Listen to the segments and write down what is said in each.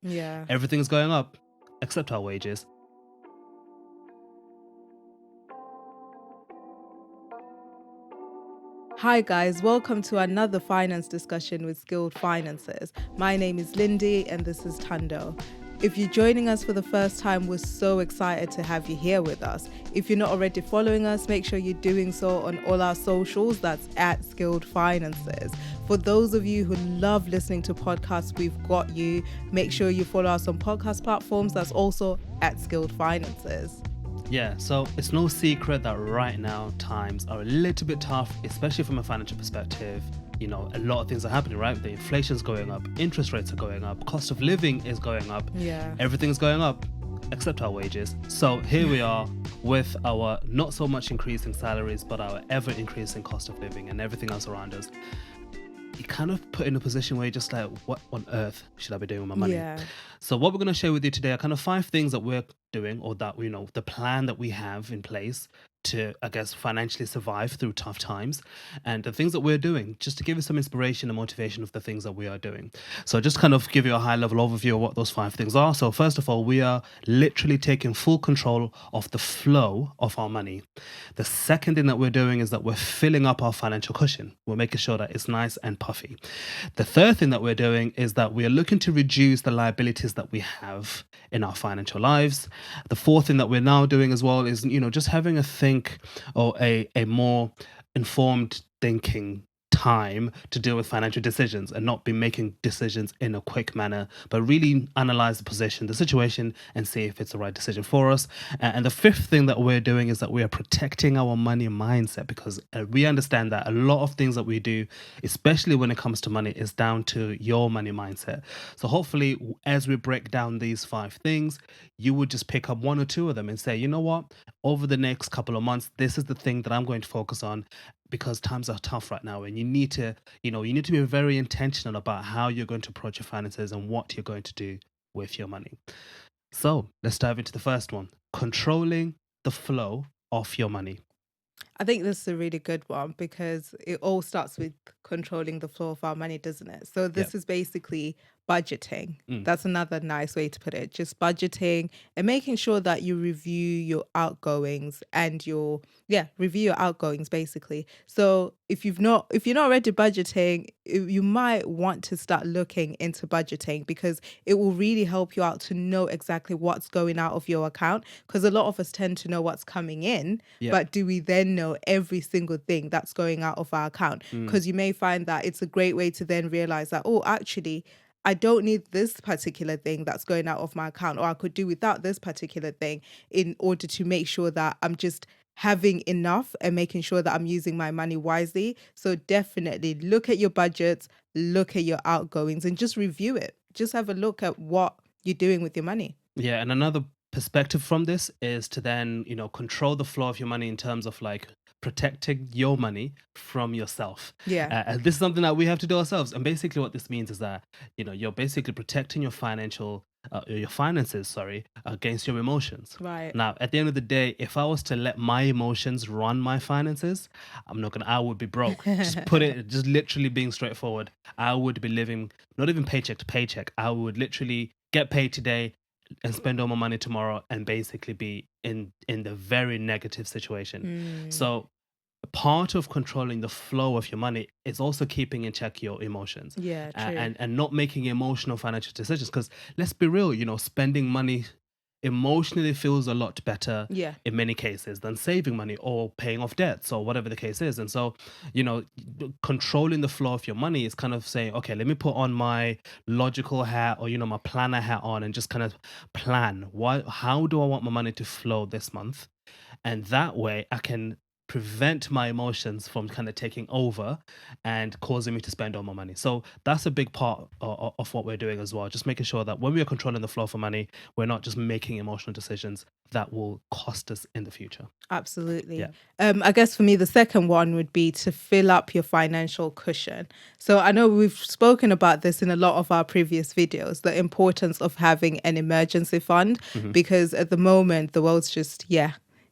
Yeah. Everything's going up except our wages. Hi, guys. Welcome to another finance discussion with Skilled Finances. My name is Lindy and this is Tando. If you're joining us for the first time, we're so excited to have you here with us. If you're not already following us, make sure you're doing so on all our socials. That's at Skilled Finances. For those of you who love listening to podcasts, we've got you. Make sure you follow us on podcast platforms. That's also at Skilled Finances. Yeah, so it's no secret that right now times are a little bit tough, especially from a financial perspective. A lot of things are happening, right? The inflation's going up, interest rates are going up, cost of living is going up. Yeah. Everything's going up except our wages. So here we are with our not so much increasing salaries, but our ever increasing cost of living and everything else around us. You kind of put in a position where you're just like, what on earth should I be doing with my money? Yeah. So what we're going to share with you today are kind of 5 things that we're doing, or that the plan that we have in place to, I guess, financially survive through tough times, and the things that we're doing just to give you some inspiration and motivation of the things that we are doing. So just kind of give you a high level overview of what those 5 things are. So first of all, we are literally taking full control of the flow of our money. The second thing that we're doing is that we're filling up our financial cushion. We're making sure that it's nice and puffy. The third thing that we're doing is that we are looking to reduce the liabilities that we have in our financial lives. The fourth thing that we're now doing as well is, just having a think, or a more informed thinking time to deal with financial decisions, and not be making decisions in a quick manner, but really analyze the position, the situation, and see if it's the right decision for us. And the fifth thing that we're doing is that we are protecting our money mindset, because we understand that a lot of things that we do, especially when it comes to money, is down to your money mindset. So hopefully, as we break down these 5 things, you would just pick up 1 or 2 of them and say, you know what, over the next couple of months, this is the thing that I'm going to focus on, because times are tough right now, and you need to be very intentional about how you're going to approach your finances and what you're going to do with your money. So let's dive into the first one: controlling the flow of your money. I think this is a really good one because it all starts with controlling the flow of our money, doesn't it? So Yeah. this is basically budgeting. Mm. That's another nice way to put it. Just budgeting and making sure that you review your outgoings and review your outgoings basically. So if you're not already budgeting, you might want to start looking into budgeting because it will really help you out to know exactly what's going out of your account, because a lot of us tend to know what's coming in, Yeah. but do we then know every single thing that's going out of our account? Mm. Because you may find that it's a great way to then realize that, oh, actually, I don't need this particular thing that's going out of my account, or I could do without this particular thing in order to make sure that I'm just having enough and making sure that I'm using my money wisely. So definitely look at your budgets, look at your outgoings, and just review it. Just have a look at what you're doing with your money. Yeah, and another perspective from this is to then, control the flow of your money in terms of like protecting your money from yourself. Yeah. And this is something that we have to do ourselves. And basically, what this means is that, you're basically protecting your finances, sorry, against your emotions. Right. Now, at the end of the day, if I was to let my emotions run my finances, I would be broke. Just literally being straightforward. I would be living not even paycheck to paycheck. I would literally get paid today and spend all my money tomorrow, and basically be in the very negative situation. Mm. So part of controlling the flow of your money is also keeping in check your emotions, Yeah, true. and not making emotional financial decisions, because let's be real, spending money emotionally feels a lot better Yeah. in many cases than saving money or paying off debts or whatever the case is. And so, controlling the flow of your money is kind of saying, okay, let me put on my logical hat, or my planner hat on, and just kind of plan how do I want my money to flow this month, and that way I can prevent my emotions from kind of taking over and causing me to spend all my money. So that's a big part of what we're doing as well, just making sure that when we are controlling the flow for money, we're not just making emotional decisions that will cost us in the future. Absolutely. Yeah. I guess for me, the second one would be to fill up your financial cushion. So I know we've spoken about this in a lot of our previous videos, the importance of having an emergency fund, Hmm. because at the moment, the world's just,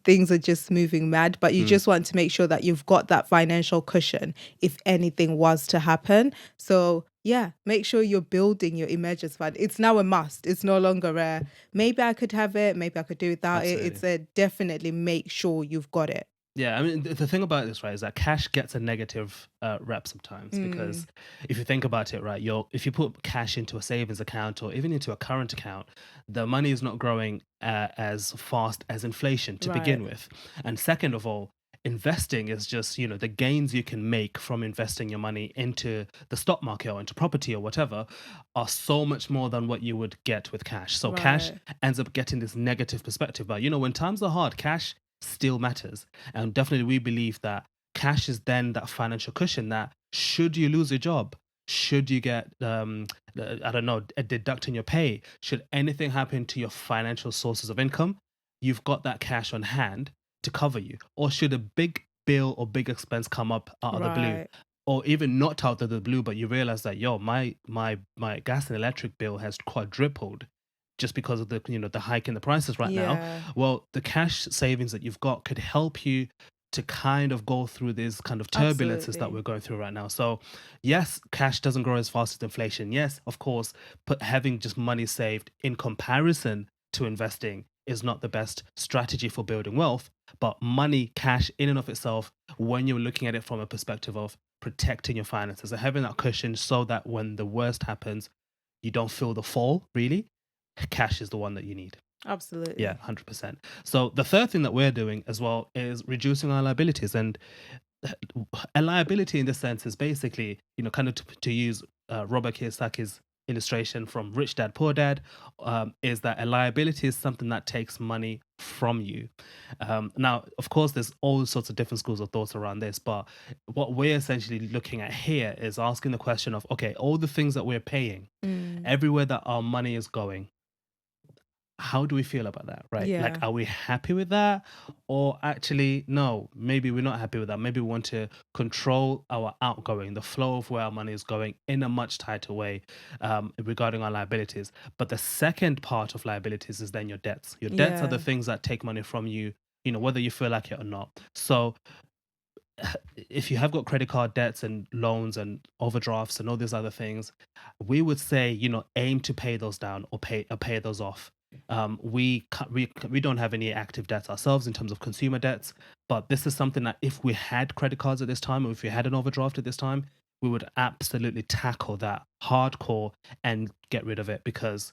things are just moving mad, but you Mm. just want to make sure that you've got that financial cushion if anything was to happen. So Yeah, make sure you're building your emergency fund. It's now a must. It's no longer a maybe I could have it, maybe I could do without it. Absolutely. It's a definitely make sure you've got it. Yeah, I mean, the thing about this, right, is that cash gets a negative rep sometimes Mm, because if you think about it, right, if you put cash into a savings account or even into a current account, the money is not growing as fast as inflation to right, begin with. And second of all, investing is just, the gains you can make from investing your money into the stock market or into property or whatever are so much more than what you would get with cash. So cash right. ends up getting this negative perspective. But, when times are hard, cash still matters. And definitely, we believe that cash is then that financial cushion that should you lose your job, should you get, I don't know, a deduct in your pay, should anything happen to your financial sources of income, you've got that cash on hand to cover you. Or should a big bill or big expense come up out of the blue, Right. or even not out of the blue, but you realize that yo, my gas and electric bill has quadrupled just because of the hike in the prices right now. Yeah, Well, the cash savings that you've got could help you to kind of go through these kind of turbulences that absolutely. we're going through right now. So, yes, cash doesn't grow as fast as inflation. Yes, of course, but having just money saved in comparison to investing is not the best strategy for building wealth. But money, cash in and of itself, when you're looking at it from a perspective of protecting your finances and having that cushion so that when the worst happens, you don't feel the fall, really, cash is the one that you need. Yeah, Absolutely. 100%. So the third thing that we're doing as well is reducing our liabilities. And a liability in this sense is basically, kind of to use Robert Kiyosaki's illustration from Rich Dad Poor Dad, is that a liability is something that takes money from you. Now, of course, there's all sorts of different schools of thoughts around this, but what we're essentially looking at here is asking the question of, okay, all the things that we're paying, Mm, everywhere that our money is going, how do we feel about that, right? Like, yeah, are we happy with that? Or actually, no, maybe we're not happy with that. Maybe we want to control our outgoing, the flow of where our money is going in a much tighter way regarding our liabilities. But the second part of liabilities is then your debts. Your debts are the yeah, things that take money from you, whether you feel like it or not. So if you have got credit card debts and loans and overdrafts and all these other things, we would say, aim to pay those down or pay those off. We don't have any active debts ourselves in terms of consumer debts, but this is something that if we had credit cards at this time, or if we had an overdraft at this time, we would absolutely tackle that hardcore and get rid of it, because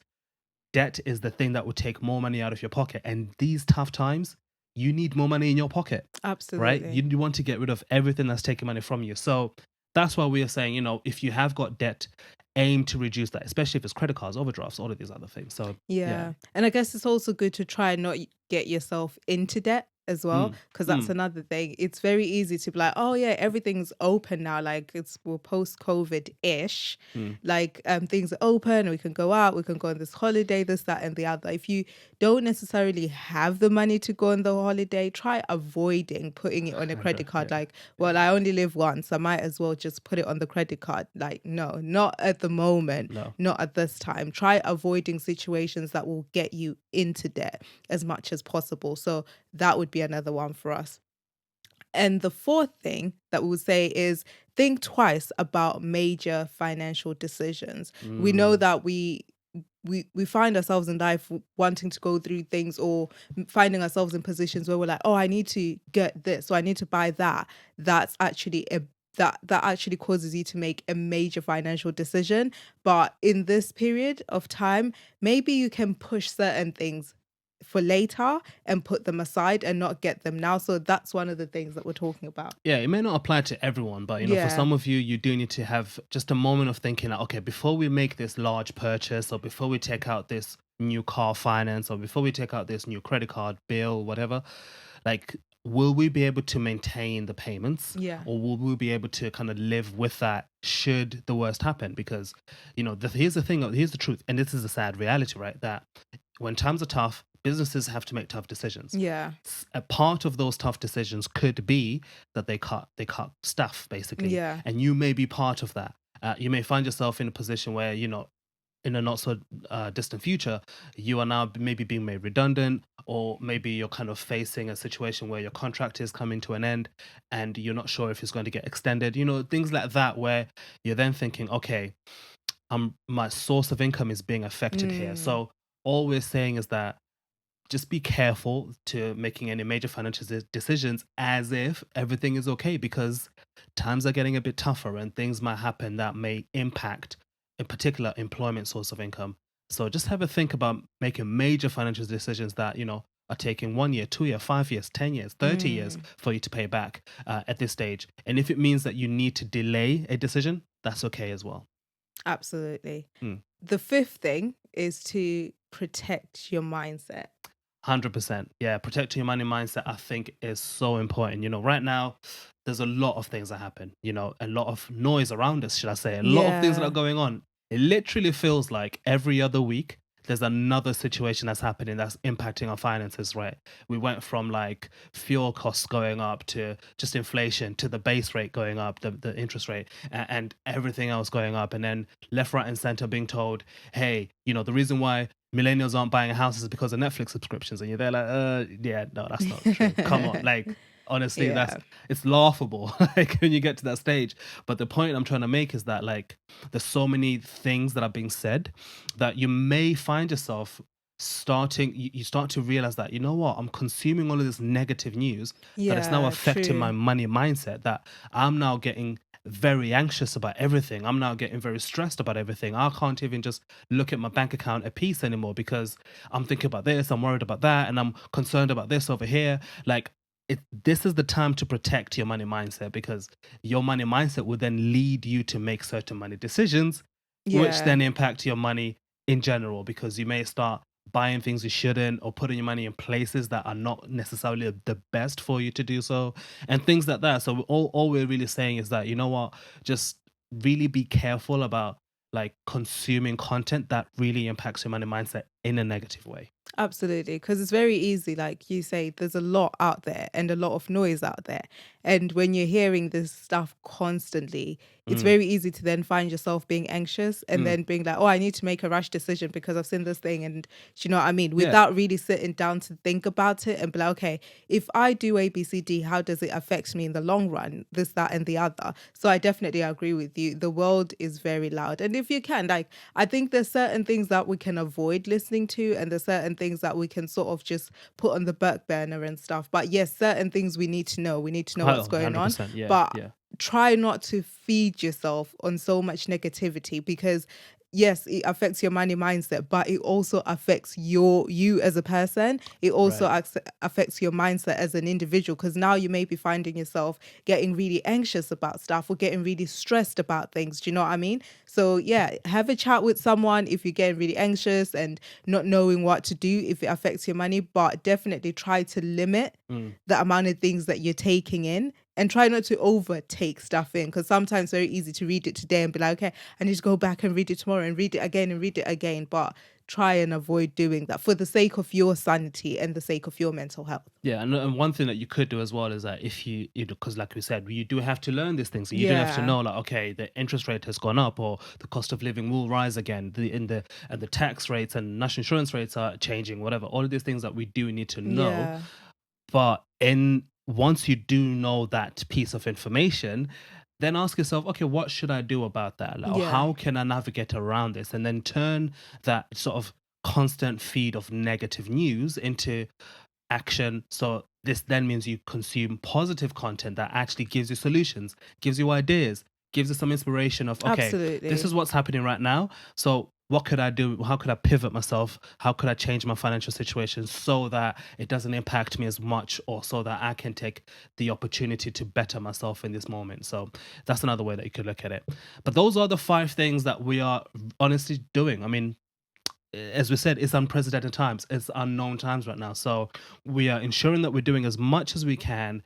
debt is the thing that will take more money out of your pocket. And these tough times, you need more money in your pocket, right? You, absolutely. you want to get rid of everything that's taking money from you. So that's why we are saying, if you have got debt, aim to reduce that, especially if it's credit cards, overdrafts, all of these other things. So yeah. Yeah. And I guess it's also good to try and not get yourself into debt as well, Mm, because that's mm, another thing. It's very easy to be like, oh yeah, everything's open now. Like we're post COVID ish. mm, Like things are open, we can go out, we can go on this holiday, this, that, and the other. If you don't necessarily have the money to go on the holiday, try avoiding putting it on a credit card. yeah, Like, yeah, well, I only live once. I might as well just put it on the credit card. Like, no, not at the moment, no, not at this time. Try avoiding situations that will get you into debt as much as possible. So that would be another one for us. And the fourth thing that we would say is think twice about major financial decisions. We know mm, that we find ourselves in life wanting to go through things, or finding ourselves in positions where we're like, oh, I need to get this, or I need to buy that. That's actually a that actually causes you to make a major financial decision. But in this period of time, maybe you can push certain things for later and put them aside and not get them now. So that's one of the things that we're talking about. yeah, it may not apply to everyone, but for Yeah. some of you, you do need to have just a moment of thinking, like, okay, before we make this large purchase, or before we take out this new car finance, or before we take out this new credit card bill, whatever, like, will we be able to maintain the payments, Yeah. or will we be able to kind of live with that should the worst happen? Because, here's the thing, here's the truth, and this is a sad reality, right? That when times are tough, businesses have to make tough decisions. Yeah. A part of those tough decisions could be that they cut staff, basically, Yeah. and you may be part of that. You may find yourself in a position where, in a not so distant future, you are now maybe being made redundant, or maybe you're kind of facing a situation where your contract is coming to an end and you're not sure if it's going to get extended, things like that, where you're then thinking, okay, my source of income is being affected here. Mm. So all we're saying is that just be careful to making any major financial decisions as if everything is okay, because times are getting a bit tougher and things might happen that may impact in particular employment source of income. So just have a think about making major financial decisions that are taking 1 year, 2 year, 5 years, 10 years, 30 years Mm. for you to pay back at this stage. And if it means that you need to delay a decision, that's okay as well. Absolutely. Mm. The fifth thing is to protect your mindset. 100%. Yeah, protecting your money mindset, I think, is so important. Right now, there's a lot of things that happen, a lot of noise around us, should I say, a lot of things that are Yeah. going on. It literally feels like every other week, there's another situation that's happening that's impacting our finances, right? We went from like fuel costs going up to just inflation to the base rate going up, the interest rate, and everything else going up. And then left, right, and center being told, hey, the reason why millennials aren't buying houses because of Netflix subscriptions, and you're there like, yeah, no, that's not true. Come on, like honestly, Yeah. it's laughable, like when you get to that stage. But the point I'm trying to make is that like there's so many things that are being said that you may find yourself you start to realize that what, I'm consuming all of this negative news that it's now Yeah, affecting my true. money mindset, that I'm now getting very anxious about everything. I'm now getting very stressed about everything. I can't even just look at my bank account at peace anymore because I'm thinking about this, I'm worried about that, and I'm concerned about this over here. Like this is the time to protect your money mindset, because your money mindset will then lead you to make certain money decisions, which Yeah. then impact your money in general, because you may start buying things you shouldn't, or putting your money in places that are not necessarily the best for you to do so, and things like that. So all we're really saying is that, what, just really be careful about like consuming content that really impacts your money mindset in a negative way. Absolutely, because it's very easy, like you say, there's a lot out there and a lot of noise out there. And when you're hearing this stuff constantly, it's Mm, very easy to then find yourself being anxious and mm, then being like, oh, I need to make a rash decision because I've seen this thing. And do you know what I mean? yeah, Without really sitting down to think about it and be like, okay, if I do A, B, C, D, how does it affect me in the long run? This, that, and the other. So I definitely agree with you. The world is very loud. And if you can, like, I think there's certain things that we can avoid listening to, and there's certain things that we can sort of just put on the back burner and stuff. But yes, certain things we need to know. We need to know what's going on. 100%. Yeah, But yeah, try not to feed yourself on so much negativity, because yes, it affects your money mindset, but it also affects you as a person. It also right. affects your mindset as an individual, because now you may be finding yourself getting really anxious about stuff or getting really stressed about things. Do you know what I mean? So yeah, have a chat with someone if you're getting really anxious and not knowing what to do if it affects your money, but definitely try to limit Mm. the amount of things that you're taking in, and try not to overtake stuff in, because sometimes it's very easy to read it today and be like, okay, I need to go back and read it tomorrow and read it again and read it again. But try and avoid doing that for the sake of your sanity and the sake of your mental health. Yeah, and one thing that you could do as well is that if because like we said, you do have to learn these things. So you do have to Yeah. know, like, okay, the interest rate has gone up, or the cost of living will rise again. And the tax rates and national insurance rates are changing, whatever. All of these things that we do need to know. Yeah. But in once you do know that piece of information, then ask yourself, okay, what should I do about that? Like, or Yeah. how can I navigate around this? And then turn that sort of constant feed of negative news into action. So this then means you consume positive content that actually gives you solutions, gives you ideas, gives you some inspiration of, okay, this Absolutely. is what's happening right now. So what could I do? How could I pivot myself? How could I change my financial situation so that it doesn't impact me as much, or so that I can take the opportunity to better myself in this moment? So that's another way that you could look at it. But those are the 5 things that we are honestly doing. I mean, as we said, it's unprecedented times. It's unknown times right now. So we are ensuring that we're doing as much as we can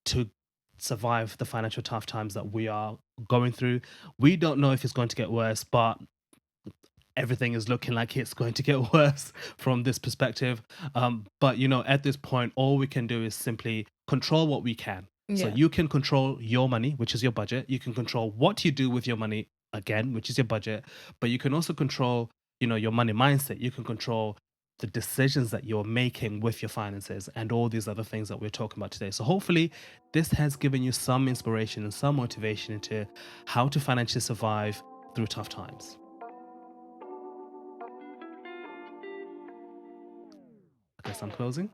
to survive the financial tough times that we are going through. We don't know if it's going to get worse, but everything is looking like it's going to get worse from this perspective. But at this point, all we can do is simply control what we can. So Yeah. you can control your money, which is your budget. You can control what you do with your money, again, which is your budget. But you can also control, your money mindset. You can control the decisions that you're making with your finances, and all these other things that we're talking about today. So hopefully this has given you some inspiration and some motivation into how to financially survive through tough times. Okay, so I'm closing.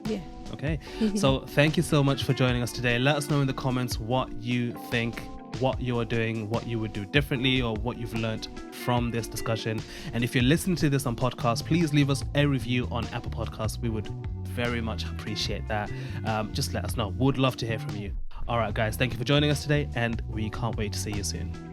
Yeah. Okay, so thank you so much for joining us today. Let us know in the comments what you think, what you're doing, what you would do differently, or what you've learned from this discussion. And if you're listening to this on podcast, please leave us a review on Apple Podcasts. We would very much appreciate that. Just let us know. Would love to hear from you. All right, guys, thank you for joining us today, and we can't wait to see you soon.